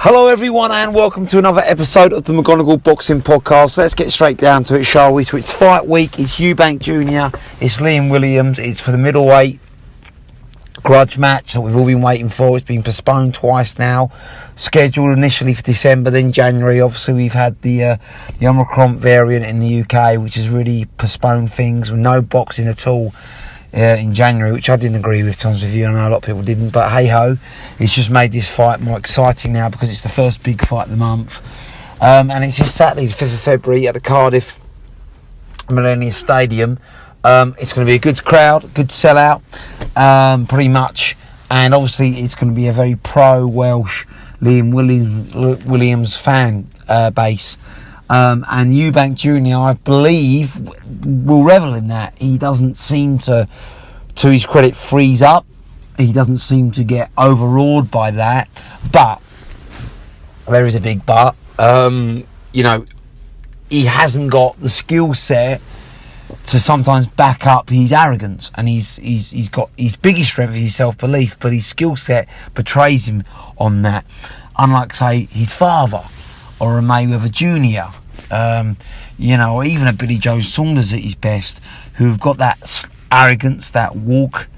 Hello everyone and welcome to another episode of the McGonagall Boxing Podcast. Let's get straight down to it, shall we? So it's fight week, it's Eubank Jr, it's Liam Williams, it's for the middleweight grudge match that we've all been waiting for. It's been postponed twice now, scheduled initially for December, then January. Obviously we've had the Omicron variant in the UK, which has really postponed things with no boxing at all in January, which I didn't agree with, to be honest with you. I know a lot of people didn't, but hey ho, it's just made this fight more exciting now because it's the first big fight of the month, and it's this Saturday the 5th of February at the Cardiff Millennium Stadium. It's going to be a good crowd, good sellout, pretty much, and obviously it's going to be a very pro-Welsh Liam Williams fan base. And Eubank Jr, I believe, will revel in that. He doesn't seem to his credit, freeze up. He doesn't seem to get overawed by that. But there is a big but. He hasn't got the skill set to sometimes back up his arrogance, and he's got his biggest strength is his self-belief, but his skill set betrays him on that. Unlike, say, his father, or a Mayweather Jr., or even a Billy Joe Saunders at his best, who've got that arrogance, that walk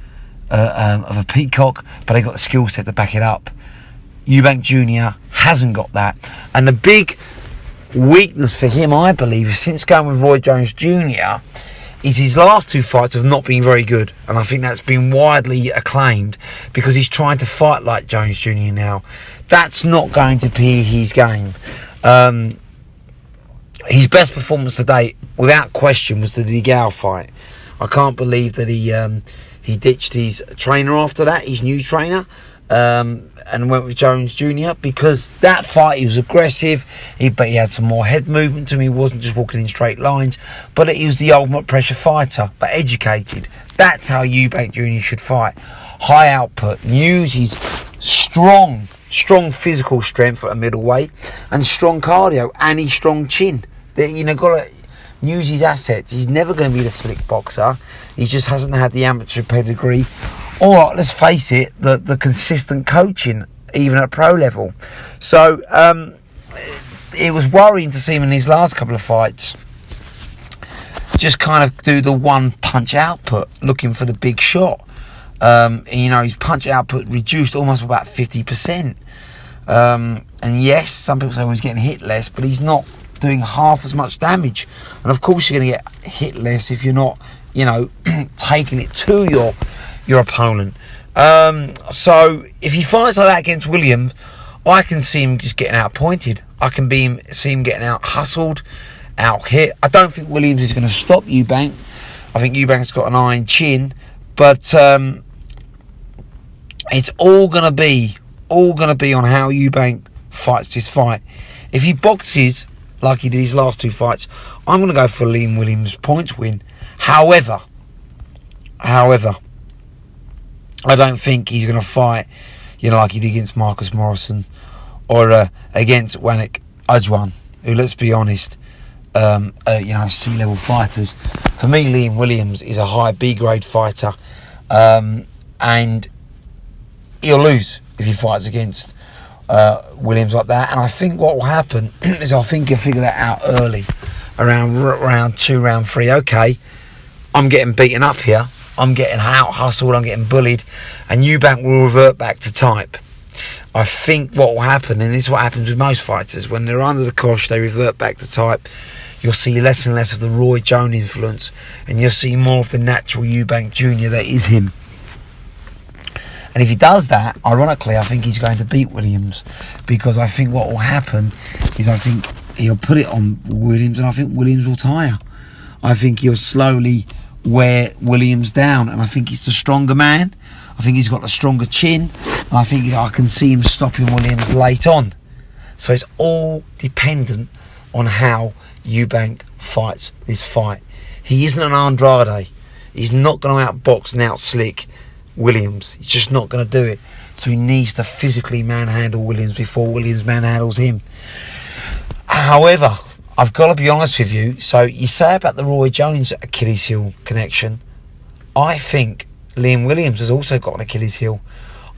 of a peacock, but they've got the skill set to back it up. Eubank Jr. hasn't got that, and the big weakness for him, I believe, since going with Roy Jones Jr., is his last two fights have not been very good, and I think that's been widely acclaimed because he's trying to fight like Jones Jr. now. That's not going to be his game. His best performance today, without question, was the DeGale fight. I can't believe that he ditched his trainer after that, his new trainer, and went with Jones Jr. because that fight he was aggressive, but he had some more head movement to him. He wasn't just walking in straight lines, but he was the ultimate pressure fighter, but educated. That's how Eubank Jr. should fight. High output, use his strong physical strength at a middleweight, and strong cardio, and his strong chin. Got to use his assets. He's never going to be the slick boxer. He just hasn't had the amateur pedigree, or, let's face it, the consistent coaching, even at pro level. So it was worrying to see him in his last couple of fights just kind of do the one punch output, looking for the big shot. His punch output reduced almost about 50%. And yes, some people say he's getting hit less, but he's not doing half as much damage. And of course you're going to get hit less if you're not, taking it to your opponent. So if he fights like that against Williams, I can see him just getting out-pointed. I can see him getting out-hustled, out-hit. I don't think Williams is going to stop Eubank. I think Eubank's got an iron chin, but it's all going to be on how Eubank fights this fight. If he boxes like he did his last two fights, I'm going to go for Liam Williams' points win. However, I don't think he's going to fight, like he did against Marcus Morrison or against Wanik Ujwan, who, let's be honest, C-level fighters. For me, Liam Williams is a high B-grade fighter, and he'll lose if he fights against Williams like that. And I think what will happen is I think he'll figure that out early, around round 2, round 3. Okay, I'm getting beaten up here, I'm getting out-hustled, I'm getting bullied, and Eubank will revert back to type. I think what will happen, and this is what happens with most fighters, when they're under the cosh, they revert back to type. You'll see less and less of the Roy Jones influence, and you'll see more of the natural Eubank Jr. that is him. And if he does that, ironically, I think he's going to beat Williams, because I think what will happen is I think he'll put it on Williams, and I think Williams will tire. I think he'll slowly wear Williams down, and I think he's the stronger man. I think he's got the stronger chin, and I think I can see him stopping Williams late on. So it's all dependent on how Eubank fights this fight. He isn't an Andrade. He's not going to outbox and outslick Williams. He's just not going to do it. So he needs to physically manhandle Williams before Williams manhandles him. However, I've got to be honest with you. So you say about the Roy Jones Achilles heel connection. I think Liam Williams has also got an Achilles heel.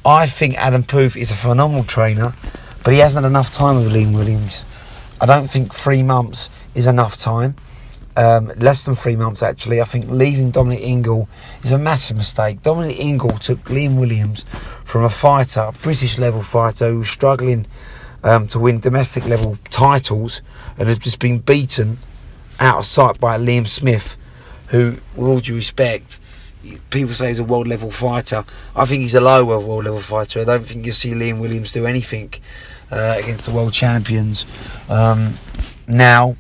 I think adambooth is a phenomenal trainer, but he hasn't had enough time with Liam Williams. I don't think 3 months is enough time. Less than 3 months, actually. I think leaving Dominic Ingle is a massive mistake. Dominic Ingle took Liam Williams from a fighter, a British level fighter, who was struggling to win domestic level titles and has just been beaten out of sight by Liam Smith, who, with all due respect, people say he's a world level fighter. I think he's a low world level fighter. I don't think you'll see Liam Williams do anything against the world champions now.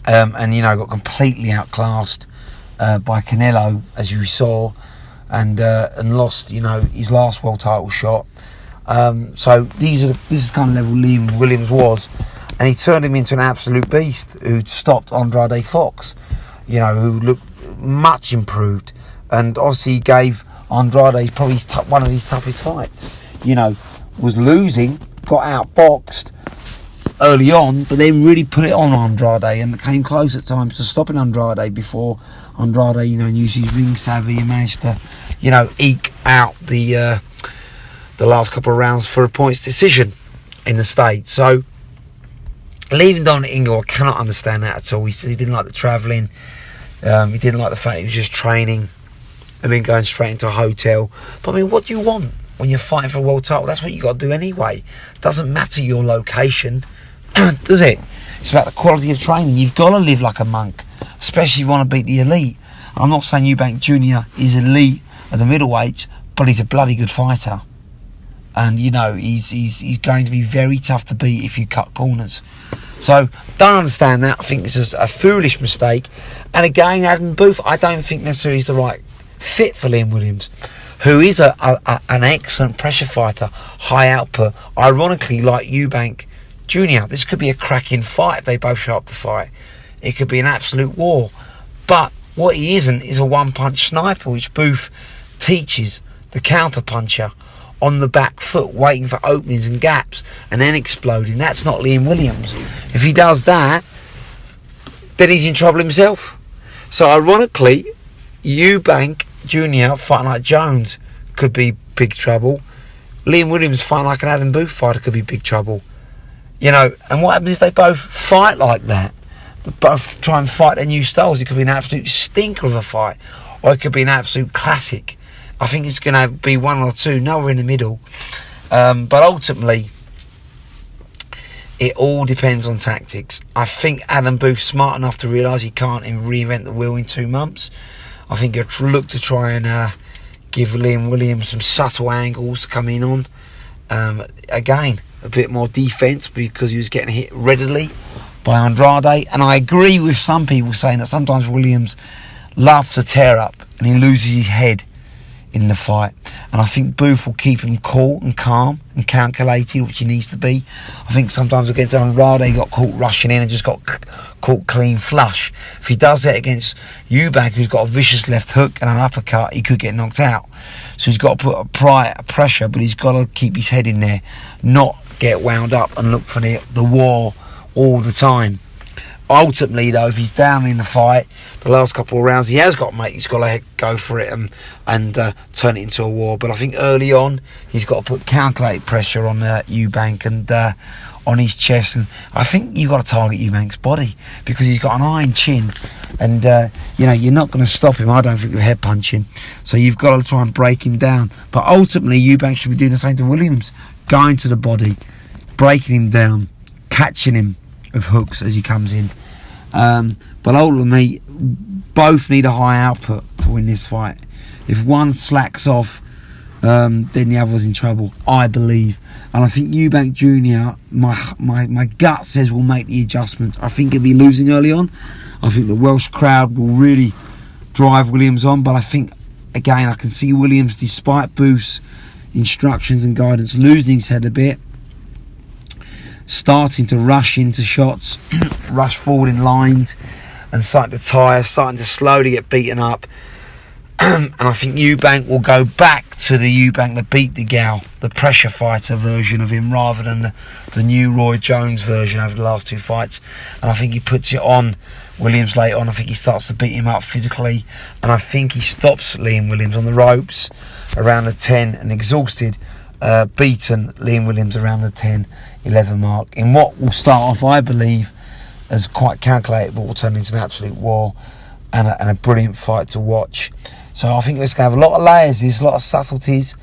And got completely outclassed by Canelo, as you saw, and lost his last world title shot. So this is kind of level Liam Williams was, and he turned him into an absolute beast who'd stopped Andrade Fox, who looked much improved, and obviously he gave Andrade probably one of his toughest fights. Was losing, got outboxed early on, but then really put it on Andrade and came close at times to stopping Andrade before Andrade, used his ring savvy and managed to, eke out the last couple of rounds for a points decision in the States. So leaving Dominic Ingle, I cannot understand that at all. He said he didn't like the travelling, he didn't like the fact he was just training and then going straight into a hotel. But I mean, what do you want when you're fighting for a world title? That's what you got to do anyway. Doesn't matter your location, does it? It's about the quality of training. You've got to live like a monk, especially if you want to beat the elite. I'm not saying Eubank Jr. is elite at the middleweight, but he's a bloody good fighter, and he's going to be very tough to beat if you cut corners. So don't understand that. I think this is a foolish mistake. And again, Adambooth, I don't think necessarily is the right fit for Liam Williams, who is an excellent pressure fighter, high output, ironically like Eubank Jr. This could be a cracking fight if they both show up to fight. It could be an absolute war. But what he isn't is a one-punch sniper, which Booth teaches the counter-puncher on the back foot, waiting for openings and gaps and then exploding. That's not Liam Williams. If he does that, then he's in trouble himself. So ironically, Eubank Jr. fighting like Jones could be big trouble. Liam Williams fighting like an Adambooth fighter could be big trouble. And what happens if they both fight like that? They both try and fight their new styles. It could be an absolute stinker of a fight, or it could be an absolute classic. I think it's going to be one or two, nowhere in the middle. But ultimately, it all depends on tactics. I think Adambooth's smart enough to realise he can't reinvent the wheel in 2 months. I think he'll look to try and give Liam Williams some subtle angles to come in on. Again, a bit more defence because he was getting hit readily by Andrade. And I agree with some people saying that sometimes Williams loves to tear up and he loses his head in the fight. And I think Booth will keep him cool and calm and calculated, which he needs to be. I think sometimes against Andrade he got caught rushing in and just got caught clean flush. If he does that against Eubank, who's got a vicious left hook and an uppercut, he could get knocked out. So he's got to put a pressure, but he's got to keep his head in there, not get wound up and look for the war all the time. Ultimately, though, if he's down in the fight, the last couple of rounds, he's got to go for it and turn it into a war. But I think early on, he's got to put calculated pressure on Eubank and on his chest. And I think you've got to target Eubank's body because he's got an iron chin. And, you're not going to stop him, I don't think, with head punching. So you've got to try and break him down. But ultimately, Eubank should be doing the same to Williams, going to the body, breaking him down, catching him with hooks as he comes in. But ultimately, both need a high output to win this fight. If one slacks off, then the other's in trouble, I believe. And I think Eubank Jr., my gut says, will make the adjustment. I think he'll be losing early on. I think the Welsh crowd will really drive Williams on. But I think, again, I can see Williams, despite Booth's instructions and guidance, losing his head a bit, starting to rush into shots, rush forward in lines, and starting to tire, starting to slowly get beaten up. And I think Eubank will go back to the Eubank that beat the gal, the pressure fighter version of him, rather than the new Roy Jones version over the last 2 fights. And I think he puts it on Williams later on. I think he starts to beat him up physically, and I think he stops Liam Williams on the ropes around the 10 and exhausted. beaten Liam Williams around the 10-11 mark in what will start off, I believe, as quite calculated, but will turn into an absolute war and a brilliant fight to watch. So I think it's going to have a lot of layers, there's a lot of subtleties,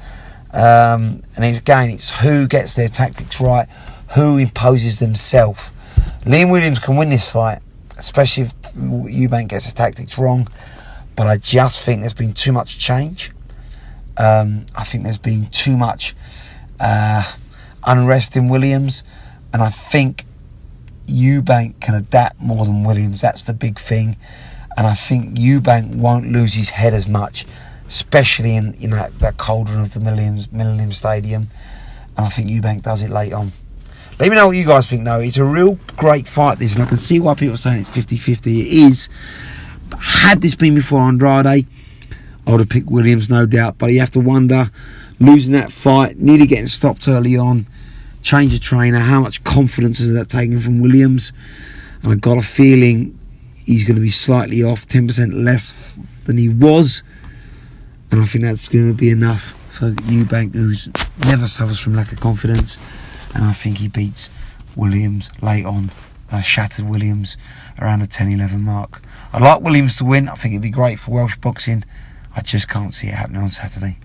and it's who gets their tactics right, who imposes themselves. Liam Williams can win this fight, especially if Eubank gets his tactics wrong, but I just think there's been too much change. I think there's been too much unrest in Williams, and I think Eubank can adapt more than Williams. That's the big thing, and I think Eubank won't lose his head as much, especially in that cauldron of the Millennium Stadium, and I think Eubank does it late on. Let me know what you guys think, though. It's a real great fight, this, and I can see why people are saying it's 50-50. It is. But had this been before Andrade, I would have picked Williams, no doubt. But you have to wonder, losing that fight, nearly getting stopped early on, change of trainer, how much confidence is that taking from Williams? And I've got a feeling he's going to be slightly off, 10% less than he was. And I think that's going to be enough for Eubank, who never suffers from lack of confidence. And I think he beats Williams late on, shattered Williams around the 10-11 mark. I'd like Williams to win. I think it'd be great for Welsh boxing. I just can't see it happening on Saturday.